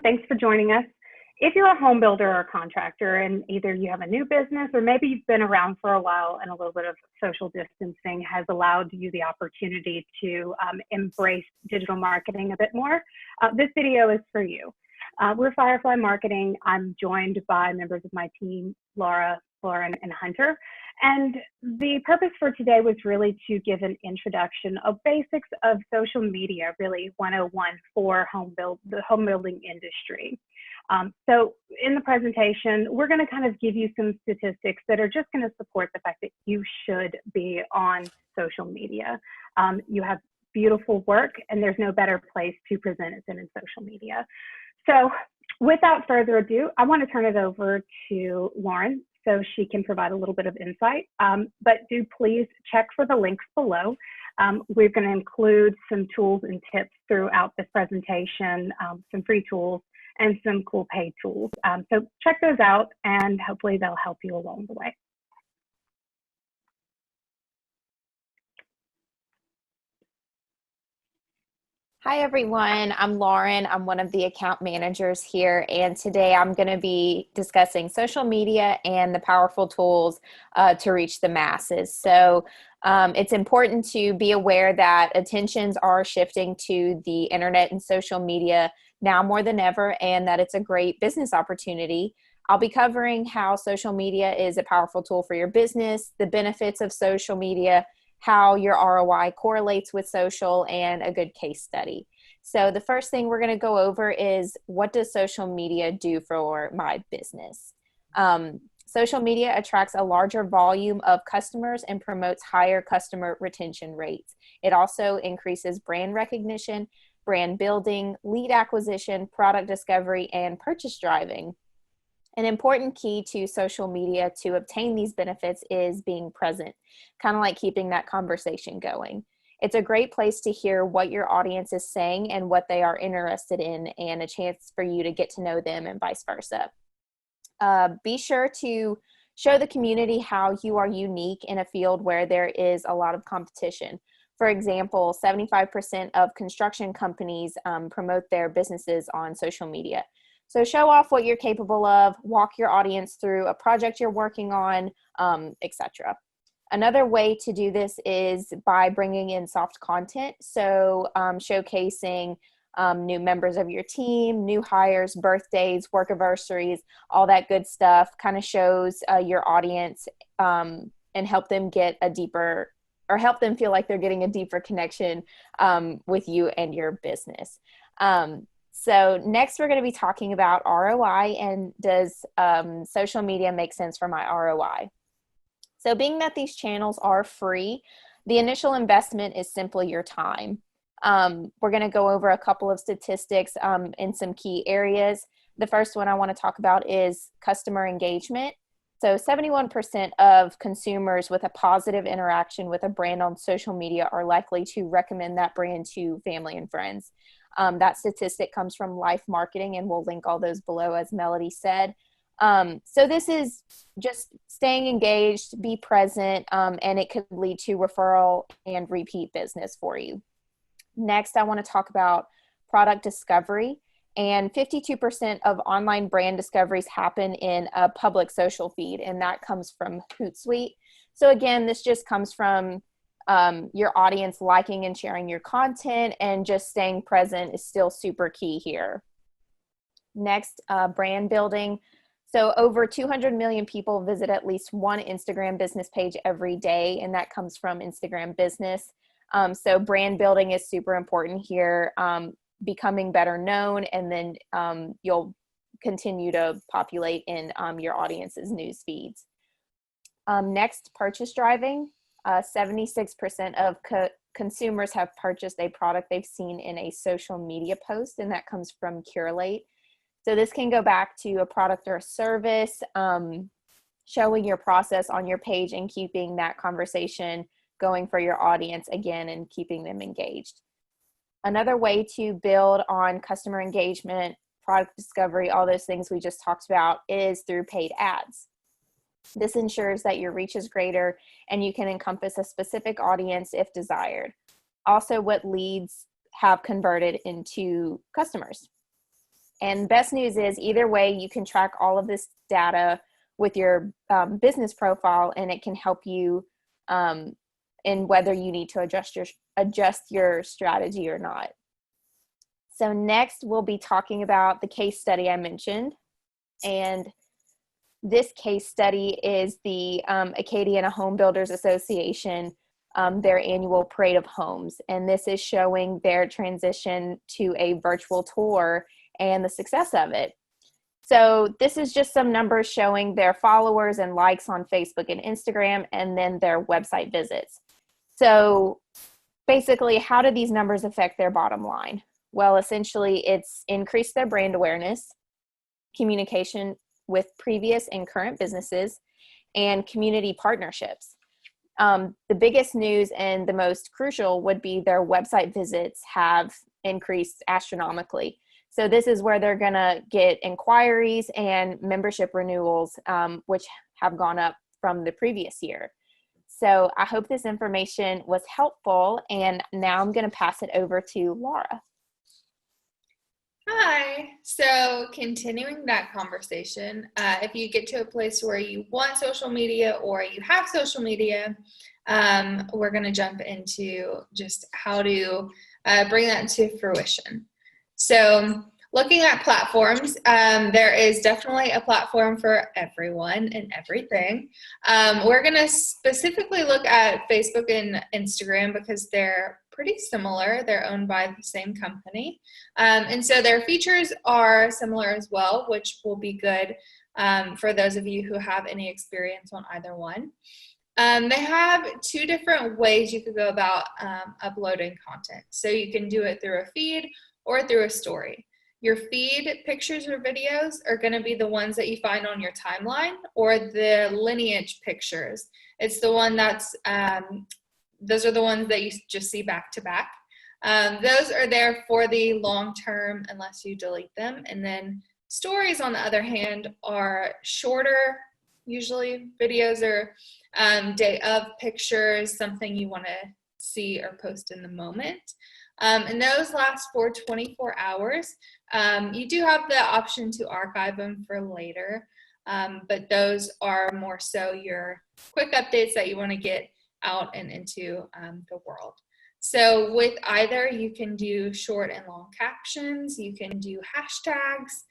Thanks for joining us. If you're a home builder or contractor and either you have a new business or maybe you've been around for a while and a little bit of social distancing has allowed you the opportunity to embrace digital marketing a bit more, this video is for you. We're Firefly Marketing. I'm joined by members of my team, Laura, Lauren, and Hunter. And the purpose for today was really to give an introduction of basics of social media, really 101 for the home building industry. So in the presentation, we're going to kind of give you some statistics that are just going to support the fact that you should be on social media. You have beautiful work, and there's no better place to present it than in social media. So without further ado, I want to turn it over to Lauren so she can provide a little bit of insight. But do please check for the links below. We're going to include some tools and tips throughout this presentation, some free tools and some cool paid tools. So check those out, and hopefully they'll help you along the way. Hi everyone, I'm Lauren. I'm one of the account managers here, and today I'm going to be discussing social media and the powerful tools to reach the masses. So it's important to be aware that attentions are shifting to the internet and social media now more than ever, and that it's a great business opportunity. I'll be covering how social media is a powerful tool for your business, the benefits of social media, how your ROI correlates with social, and a good case study. So the first thing we're going to go over is, what does social media do for my business? Social media attracts a larger volume of customers and promotes higher customer retention rates. It also increases brand recognition, brand building, lead acquisition, product discovery, and purchase driving. An important key to social media to obtain these benefits is being present, kind of like keeping that conversation going. It's a great place to hear what your audience is saying and what they are interested in, and a chance for you to get to know them and vice versa. Be sure to show the community how you are unique in a field where there is a lot of competition. For example, 75% of construction companies promote their businesses on social media. So show off what you're capable of, walk your audience through a project you're working on, etc. Another way to do this is by bringing in soft content. So showcasing new members of your team, new hires, birthdays, work anniversaries, all that good stuff kind of shows your audience and help them get a deeper, or help them feel like they're getting a deeper connection with you and your business. So next we're going to be talking about ROI, and does social media make sense for my ROI? So being that these channels are free, the initial investment is simply your time. We're going to go over a couple of statistics in some key areas. The first one I want to talk about is customer engagement. So 71% of consumers with a positive interaction with a brand on social media are likely to recommend that brand to family and friends. That statistic comes from Life Marketing, and we'll link all those below, as Melody said. So this is just staying engaged, be present, and it could lead to referral and repeat business for you. Next, I want to talk about product discovery. And 52% of online brand discoveries happen in a public social feed, and that comes from Hootsuite. So again, this just comes from your audience liking and sharing your content, and just staying present is still super key here. Next, brand building. So over 200 million people visit at least one Instagram business page every day, and that comes from Instagram Business. So brand building is super important here, becoming better known, and then you'll continue to populate in your audience's news feeds. Next, purchase driving. 76% of consumers have purchased a product they've seen in a social media post, and that comes from Curate. So this can go back to a product or a service, showing your process on your page and keeping that conversation going for your audience again, and keeping them engaged. Another way to build on customer engagement, product discovery, all those things we just talked about, is through paid ads. This ensures that your reach is greater and you can encompass a specific audience if desired. Also, what leads have converted into customers. And best news is either way, you can track all of this data with your business profile, and it can help you in whether you need to adjust your strategy or not. So next, we'll be talking about the case study I mentioned. And this case study is the Acadiana Home Builders Association, their annual Parade of Homes. And this is showing their transition to a virtual tour and the success of it. So this is just some numbers showing their followers and likes on Facebook and Instagram, and then their website visits. So basically, how do these numbers affect their bottom line? Well, essentially, it's increased their brand awareness, communication with previous and current businesses, and community partnerships. The biggest news and the most crucial would be their website visits have increased astronomically. So this is where they're going to get inquiries and membership renewals, which have gone up from the previous year. So I hope this information was helpful, and now I'm going to pass it over to Laura. Hi. So continuing that conversation, if you get to a place where you want social media or you have social media, we're going to jump into just how to bring that to fruition. So looking at platforms, there is definitely a platform for everyone and everything. We're going to specifically look at Facebook and Instagram because they're pretty similar. They're owned by the same company. And so their features are similar as well, which will be good for those of you who have any experience on either one. They have two different ways you could go about uploading content. So you can do it through a feed or through a story. Your feed pictures or videos are going to be the ones that you find on your timeline, or the lineage pictures. It's the one that's, those are the ones that you just see back to back. Those are there for the long term unless you delete them. And then stories, on the other hand, are shorter. Usually videos are day of pictures, something you want to see or post in the moment. And those last for 24 hours. You do have the option to archive them for later, but those are more so your quick updates that you want to get out and into the world. So with either, you can do short and long captions, you can do hashtags,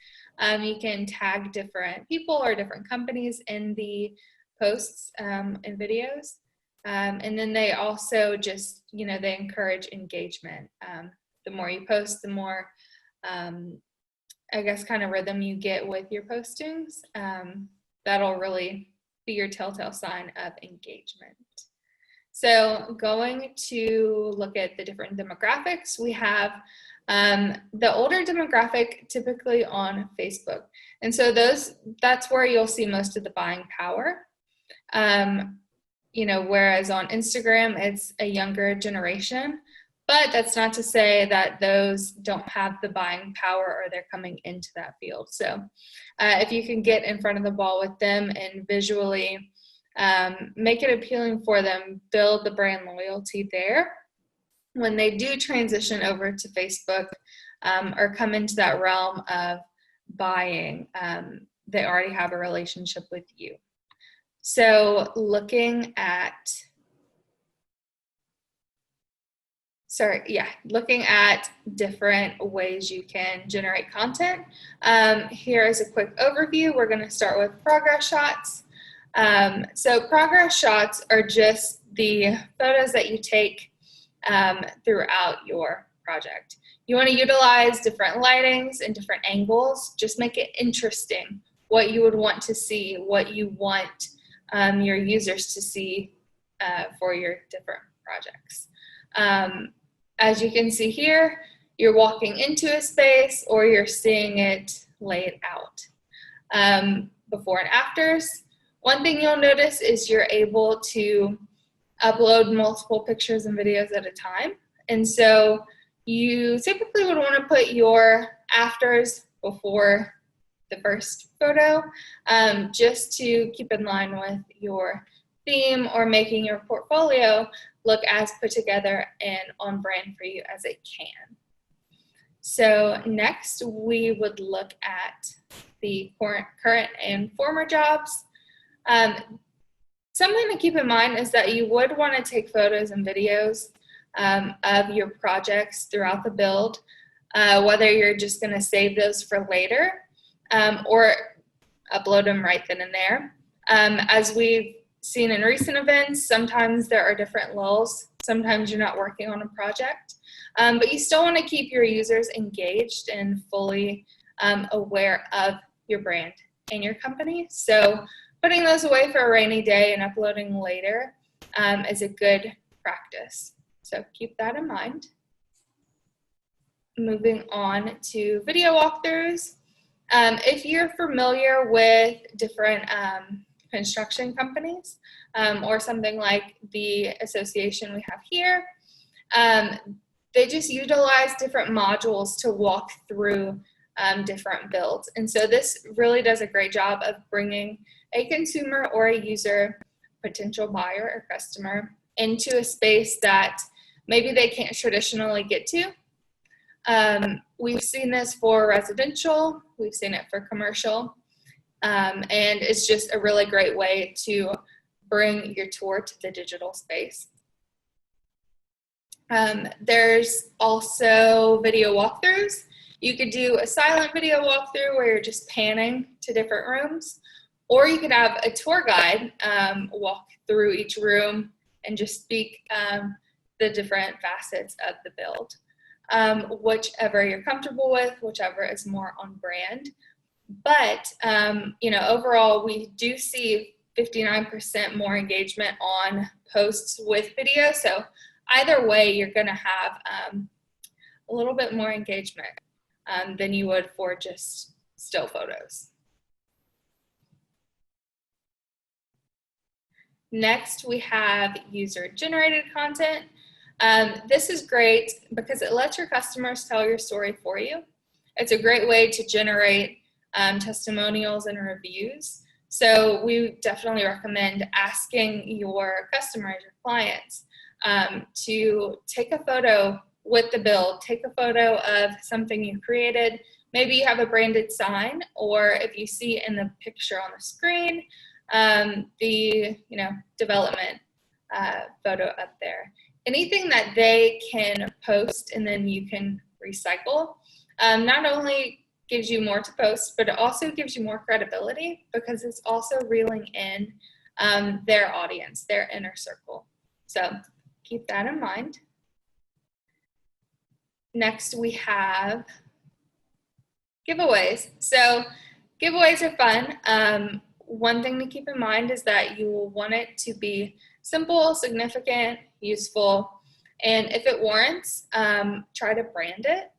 you can tag different people or different companies in the posts and videos. And then they also just, they encourage engagement. The more you post, the more, I guess, kind of rhythm you get with your postings. That'll really be your telltale sign of engagement. So going to look at the different demographics, we have the older demographic typically on Facebook. And so that's where you'll see most of the buying power. Whereas on Instagram, it's a younger generation, but that's not to say that those don't have the buying power or they're coming into that field. So if you can get in front of the ball with them and visually make it appealing for them, build the brand loyalty there, when they do transition over to Facebook or come into that realm of buying, they already have a relationship with you. So looking at different ways you can generate content. Here is a quick overview. We're going to start with progress shots. So progress shots are just the photos that you take throughout your project. You want to utilize different lightings and different angles. Just make it interesting, what you would want to see, what you want your users to see for your different projects. As you can see here, you're walking into a space or you're seeing it laid out. Before and afters. One thing you'll notice is you're able to upload multiple pictures and videos at a time. And so you typically would want to put your afters before the first photo, just to keep in line with your theme or making your portfolio look as put together and on brand for you as it can. So next we would look at the current and former jobs. Something to keep in mind is that you would want to take photos and videos of your projects throughout the build, whether you're just going to save those for later or upload them right then and there. As we've seen in recent events, sometimes there are different lulls. Sometimes you're not working on a project, but you still want to keep your users engaged and fully aware of your brand and your company. So putting those away for a rainy day and uploading later is a good practice. So keep that in mind. Moving on to video walkthroughs. If you're familiar with different construction companies or something like the association we have here, they just utilize different modules to walk through different builds. And so this really does a great job of bringing a consumer or a user, potential buyer or customer, into a space that maybe they can't traditionally get to. We've seen this for residential, we've seen it for commercial, and it's just a really great way to bring your tour to the digital space. There's also video walkthroughs. You could do a silent video walkthrough where you're just panning to different rooms, or you could have a tour guide walk through each room and just speak the different facets of the build. Whichever you're comfortable with, whichever is more on brand. But, overall, we do see 59% more engagement on posts with video. So either way, you're going to have a little bit more engagement than you would for just still photos. Next, we have user-generated content. This is great because it lets your customers tell your story for you. It's a great way to generate testimonials and reviews. So we definitely recommend asking your customers, your clients, to take a photo with the build, take a photo of something you created. Maybe you have a branded sign, or if you see in the picture on the screen, the development photo up there. Anything that they can post and then you can recycle not only gives you more to post, but it also gives you more credibility because it's also reeling in their audience, their inner circle. So keep that in mind. Next, we have giveaways. So giveaways are fun. One thing to keep in mind is that you will want it to be simple, significant, useful, and if it warrants, try to brand it.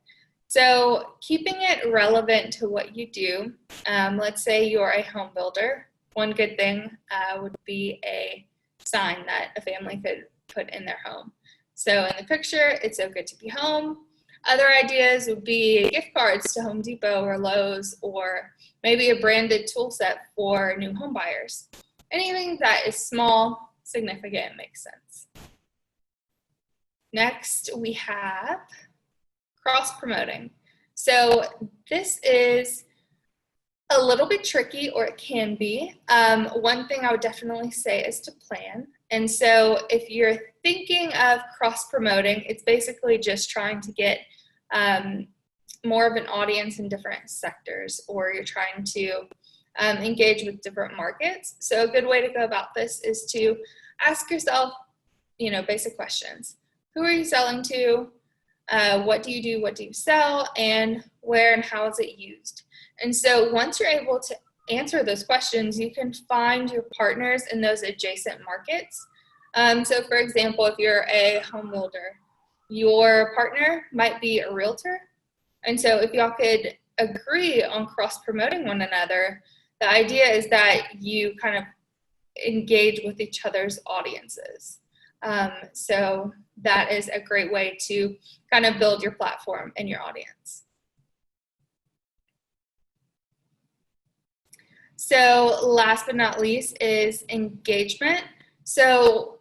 So keeping it relevant to what you do, let's say you're a home builder. One good thing would be a sign that a family could put in their home. So in the picture, it's so good to be home. Other ideas would be gift cards to Home Depot or Lowe's, or maybe a branded tool set for new home buyers. Anything that is small, significant, makes sense. Next, we have cross-promoting. So this is a little bit tricky, or it can be. One thing I would definitely say is to plan. And so if you're thinking of cross-promoting, it's basically just trying to get more of an audience in different sectors, or you're trying to engage with different markets. So a good way to go about this is to ask yourself, basic questions. Who are you selling to? What do you do? What do you sell? And where and how is it used? And so once you're able to answer those questions, you can find your partners in those adjacent markets. So for example, if you're a home builder, your partner might be a realtor. And so if y'all could agree on cross-promoting one another, the idea is that you kind of engage with each other's audiences. So that is a great way to kind of build your platform and your audience. So last but not least is engagement. So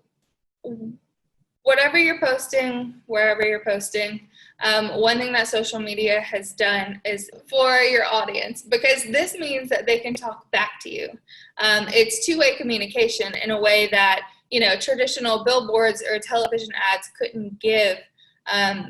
whatever you're posting, wherever you're posting, One thing that social media has done is for your audience, because this means that they can talk back to you. It's two-way communication in a way that, traditional billboards or television ads couldn't give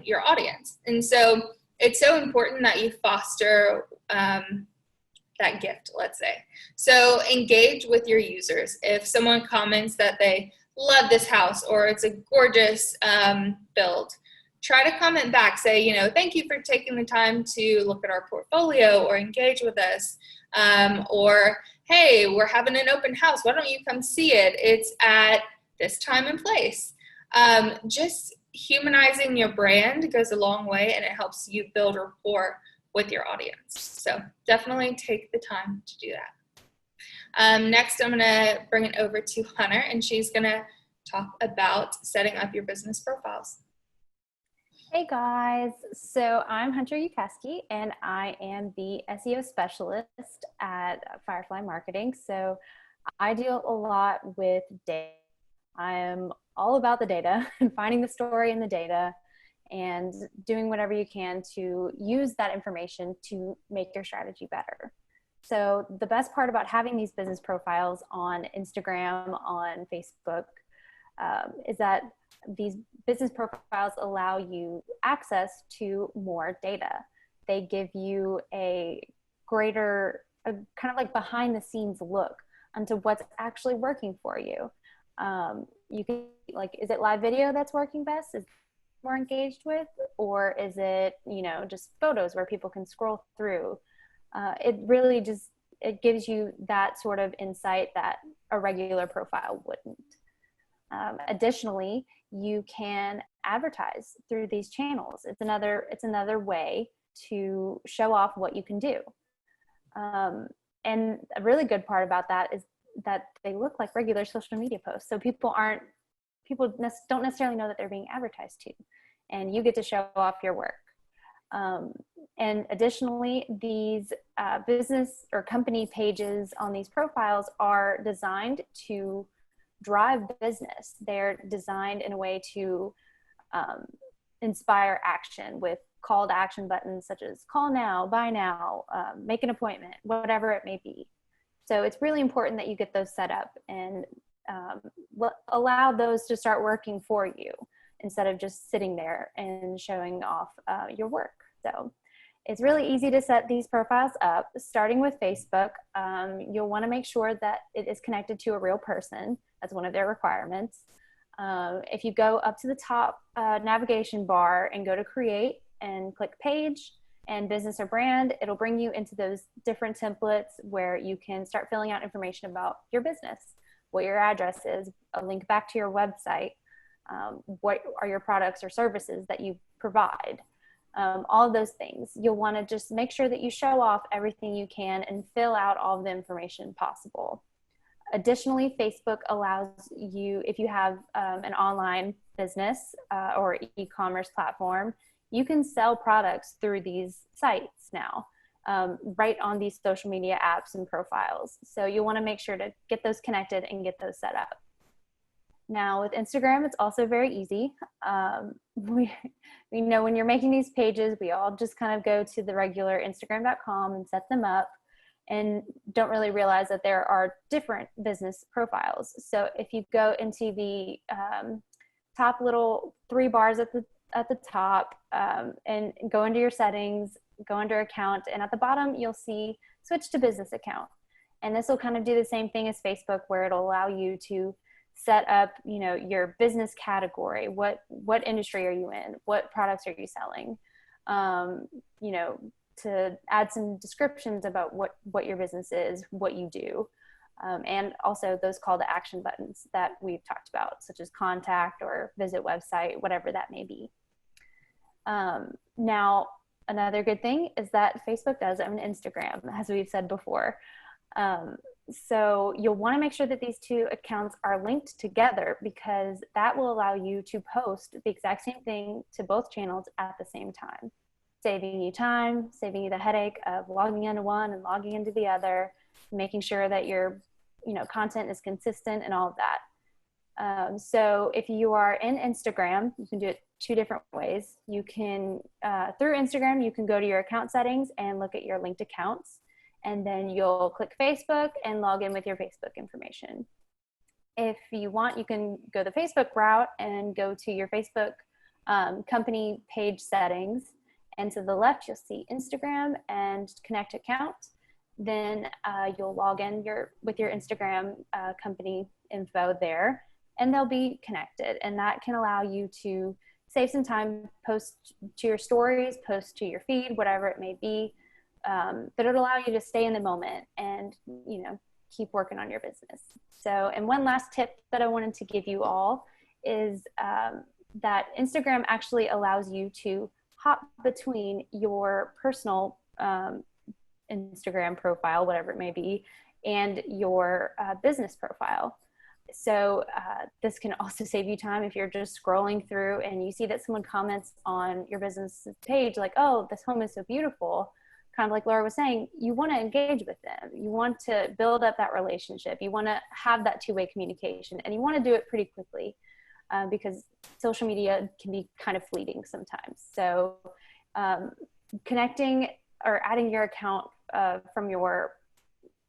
your audience. And so it's so important that you foster that gift, let's say. So engage with your users. If someone comments that they love this house or it's a gorgeous build, try to comment back, say, thank you for taking the time to look at our portfolio or engage with us. Or, hey, we're having an open house. Why don't you come see it? It's at this time and place. Just humanizing your brand goes a long way, and it helps you build rapport with your audience. So definitely take the time to do that. Next, I'm going to bring it over to Hunter, and she's going to talk about setting up your business profiles. Hey guys, so I'm Hunter Yukaski, and I am the SEO specialist at Firefly Marketing. So I deal a lot with data. I am all about the data and finding the story in the data and doing whatever you can to use that information to make your strategy better. So the best part about having these business profiles on Instagram, on Facebook, is that these business profiles allow you access to more data. They give you a greater, kind of like behind the scenes look onto what's actually working for you. You can, like, is it live video that's working best? Is it more engaged with? Or is it, just photos where people can scroll through? It really just, it gives you that sort of insight that a regular profile wouldn't. Additionally, you can advertise through these channels. It's another way to show off what you can do. And a really good part about that is that they look like regular social media posts. So people don't necessarily know that they're being advertised to, and you get to show off your work. And additionally, these business or company pages on these profiles are designed to drive business. They're designed in a way to inspire action with call to action buttons such as call now, buy now, make an appointment, whatever it may be. So it's really important that you get those set up and allow those to start working for you instead of just sitting there and showing off your work. So it's really easy to set these profiles up. Starting with Facebook, you'll want to make sure that it is connected to a real person. That's one of their requirements. If you go up to the top navigation bar and go to create and click page and business or brand, it'll bring you into those different templates where you can start filling out information about your business, what your address is, a link back to your website, what are your products or services that you provide. All of those things. You'll want to just make sure that you show off everything you can and fill out all of the information possible. Additionally, Facebook allows you, if you have an online business or e-commerce platform, you can sell products through these sites now, right on these social media apps and profiles. So you'll want to make sure to get those connected and get those set up. Now with Instagram, it's also very easy. We know when you're making these pages, we all just kind of go to the regular Instagram.com and set them up and don't really realize that there are different business profiles. So if you go into the top little 3 bars at the top and go into your settings, go under account, and at the bottom you'll see switch to business account. And this will kind of do the same thing as Facebook, where it'll allow you to set up, your business category. What industry are you in? What products are you selling? To add some descriptions about what your business is, what you do, and also those call to action buttons that we've talked about, such as contact or visit website, whatever that may be. Now, another good thing is that Facebook does own Instagram, as we've said before. So you'll want to make sure that these 2 accounts are linked together, because that will allow you to post the exact same thing to both channels at the same time, saving you time, saving you the headache of logging into one and logging into the other, making sure that your content is consistent and all of that. So if you are in Instagram, you can do it two different ways. You can, through Instagram, you can go to your account settings and look at your linked accounts. And then you'll click Facebook and log in with your Facebook information. If you want, you can go the Facebook route and go to your Facebook company page settings. And to the left, you'll see Instagram and connect account. Then you'll log in with your Instagram company info there, and they'll be connected. And that can allow you to save some time, post to your stories, post to your feed, whatever it may be. But it'll allow you to stay in the moment and, keep working on your business. So, and one last tip that I wanted to give you all is that Instagram actually allows you to hop between your personal Instagram profile, whatever it may be, and your business profile. So this can also save you time if you're just scrolling through and you see that someone comments on your business page like, oh, this home is so beautiful. Kind of like Laura was saying, you want to engage with them. You want to build up that relationship. You want to have that two-way communication, and you want to do it pretty quickly because social media can be kind of fleeting sometimes. So connecting or adding your account from your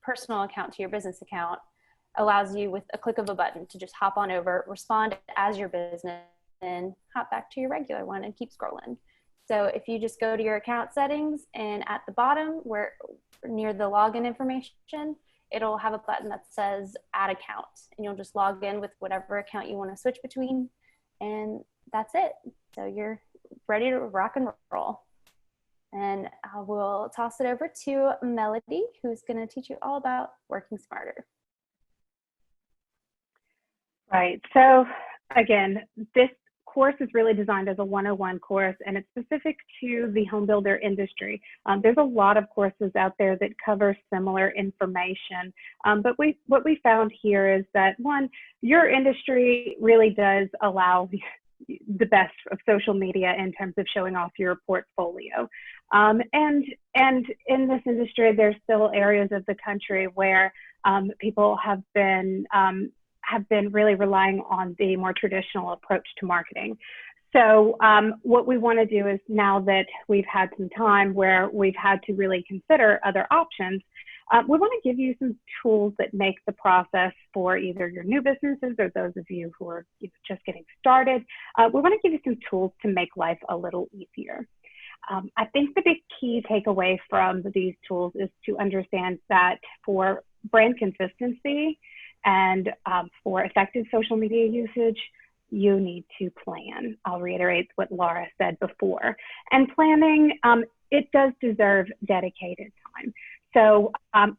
personal account to your business account allows you with a click of a button to just hop on over, respond as your business, and hop back to your regular one and keep scrolling. So if you just go to your account settings and at the bottom where near the login information, it'll have a button that says add account, and you'll just log in with whatever account you want to switch between, and that's it. So you're ready to rock and roll. And I will toss it over to Melody, who's going to teach you all about working smarter. Right. So again, this course is really designed as a 101 course, and it's specific to the home builder industry. There's a lot of courses out there that cover similar information, but what we found here is that, one, your industry really does allow the best of social media in terms of showing off your portfolio. And in this industry, there's still areas of the country where people have been really relying on the more traditional approach to marketing. So what we want to do is, now that we've had some time where we've had to really consider other options, we want to give you some tools that make the process for either your new businesses or those of you who are just getting started. We want to give you some tools to make life a little easier. I think the big key takeaway from these tools is to understand that for brand consistency and for effective social media usage, you need to plan. I'll reiterate what Laura said before. And planning, it does deserve dedicated time. So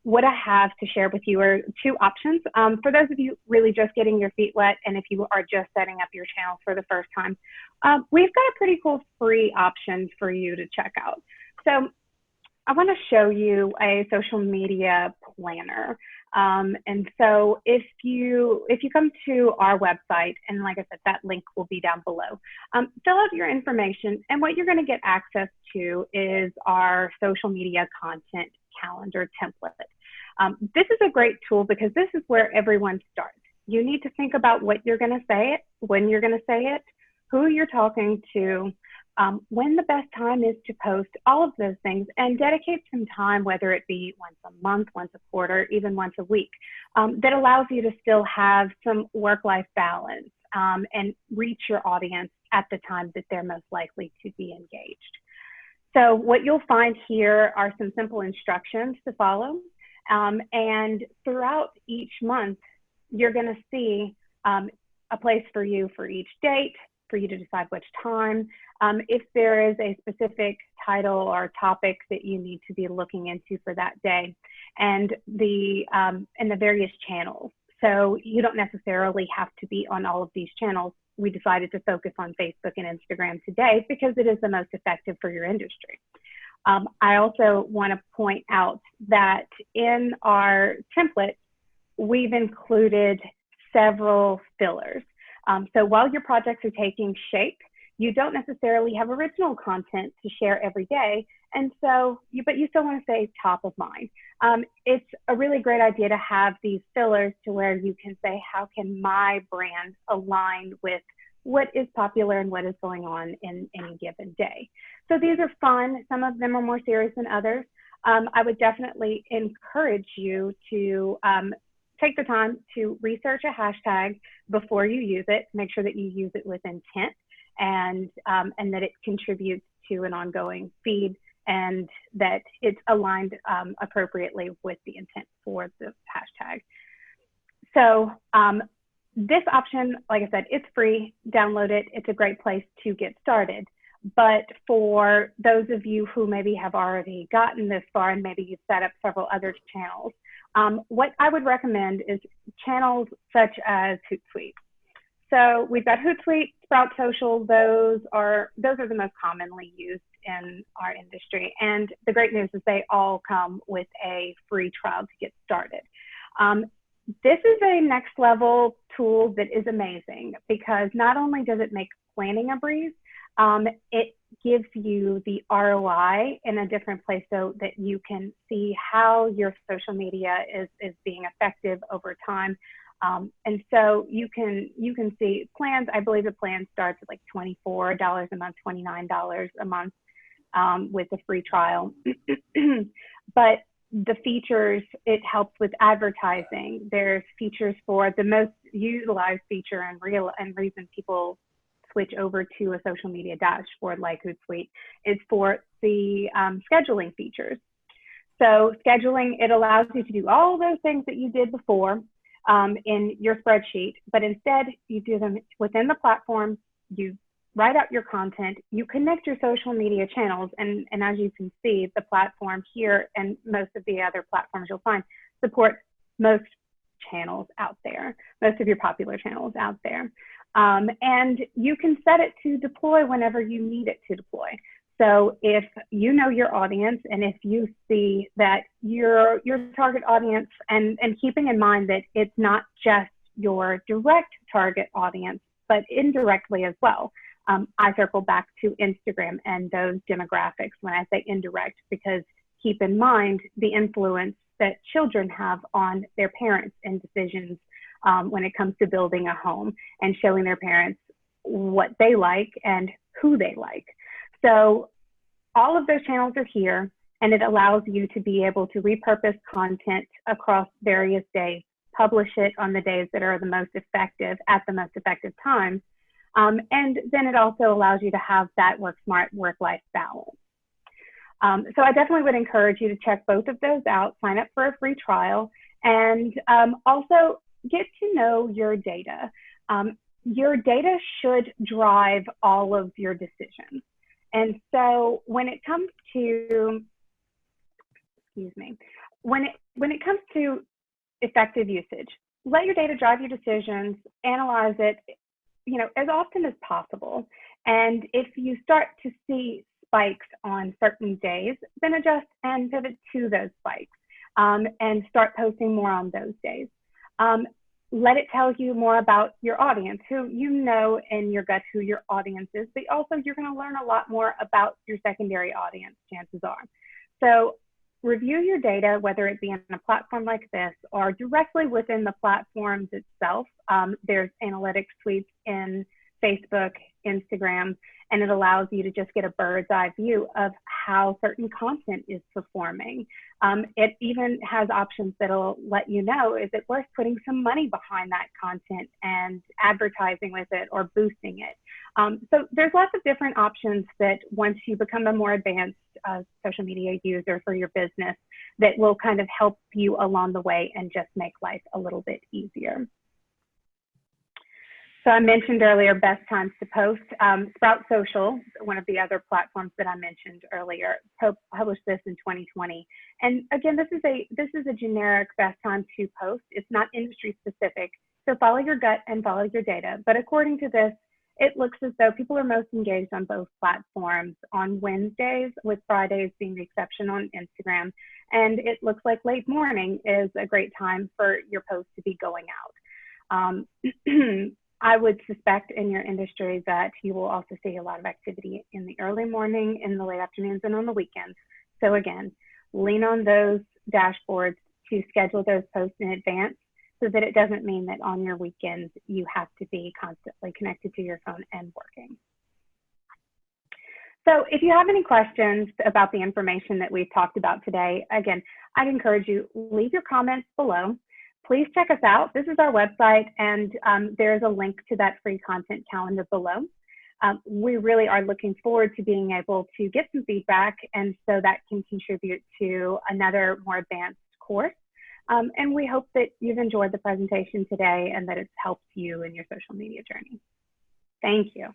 what I have to share with you are two options. For those of you really just getting your feet wet, and if you are just setting up your channel for the first time, we've got a pretty cool free option for you to check out. So I want to show you a social media planner. And so if you come to our website, and like I said, that link will be down below, fill out your information, and what you're going to get access to is our social media content calendar template. This is a great tool because this is where everyone starts. You need to think about what you're going to say, when you're going to say it, who you're talking to, when the best time is to post, all of those things, and dedicate some time, whether it be once a month, once a quarter, even once a week, that allows you to still have some work-life balance and reach your audience at the time that they're most likely to be engaged. So what you'll find here are some simple instructions to follow. And throughout each month, you're going to see a place for you for each date, for you to decide which time. If there is a specific title or topic that you need to be looking into for that day, and the various channels. So you don't necessarily have to be on all of these channels. We decided to focus on Facebook and Instagram today because it is the most effective for your industry. I also want to point out that in our template, we've included several fillers. So while your projects are taking shape, you don't necessarily have original content to share every day. And so, but you still want to stay top of mind. It's a really great idea to have these fillers to where you can say, how can my brand align with what is popular and what is going on in any given day? So these are fun. Some of them are more serious than others. I would definitely encourage you to take the time to research a hashtag before you use it. Make sure that you use it with intent and that it contributes to an ongoing feed and that it's aligned appropriately with the intent for the hashtag. So this option, like I said, it's free. Download it. It's a great place to get started. But for those of you who maybe have already gotten this far and maybe you've set up several other channels, what I would recommend is channels such as Hootsuite. So we've got Hootsuite, Sprout Social. Those are the most commonly used in our industry. And the great news is they all come with a free trial to get started. This is a next level tool that is amazing because not only does it make planning a breeze, it gives you the ROI in a different place so that you can see how your social media is being effective over time. And so you can see plans. I believe the plan starts at like $24 a month, $29 a month with a free trial. But the features, it helps with advertising. There's features for the most utilized feature and reason people switch over to a social media dashboard like Hootsuite is for the scheduling features. So scheduling, it allows you to do all those things that you did before in your spreadsheet, but instead you do them within the platform. You write out your content, you connect your social media channels, and as you can see, the platform here and most of the other platforms you'll find support most channels out there, most of your popular channels out there. And you can set it to deploy whenever you need it to deploy. So if you know your audience and if you see that your target audience, and keeping in mind that it's not just your direct target audience, but indirectly as well. I circle back to Instagram and those demographics when I say indirect, because keep in mind the influence that children have on their parents in decisions when it comes to building a home and showing their parents what they like and who they like. So all of those channels are here, and it allows you to be able to repurpose content across various days, publish it on the days that are the most effective at the most effective times. And then it also allows you to have that work smart, work-life balance. So I definitely would encourage you to check both of those out, sign up for a free trial, and also get to know your data. Your data should drive all of your decisions. And so when it comes to, when it comes to effective usage, let your data drive your decisions, analyze it, as often as possible. And if you start to see spikes on certain days, then adjust and pivot to those spikes and start posting more on those days. Let it tell you more about your audience, who you know in your gut who your audience is, but also you're going to learn a lot more about your secondary audience, chances are. So review your data, whether it be in a platform like this or directly within the platforms itself. There's analytics suites in Facebook, Instagram, and it allows you to just get a bird's eye view of how certain content is performing. It even has options that'll let you know, is it worth putting some money behind that content and advertising with it or boosting it? So there's lots of different options that once you become a more advanced social media user for your business, that will kind of help you along the way and just make life a little bit easier. So I mentioned earlier, best times to post. Sprout Social, one of the other platforms that I mentioned earlier, published this in 2020. And again, this is a generic best time to post. It's not industry specific. So follow your gut and follow your data. But according to this, it looks as though people are most engaged on both platforms on Wednesdays, with Fridays being the exception on Instagram. And it looks like late morning is a great time for your post to be going out. I would suspect in your industry that you will also see a lot of activity in the early morning, in the late afternoons, and on the weekends. So again, lean on those dashboards to schedule those posts in advance so that it doesn't mean that on your weekends you have to be constantly connected to your phone and working. So if you have any questions about the information that we've talked about today, again, I'd encourage you, leave your comments below. Please check us out. This is our website, and there's a link to that free content calendar below. We really are looking forward to being able to get some feedback, and so that can contribute to another more advanced course. And we hope that you've enjoyed the presentation today and that it's helped you in your social media journey. Thank you.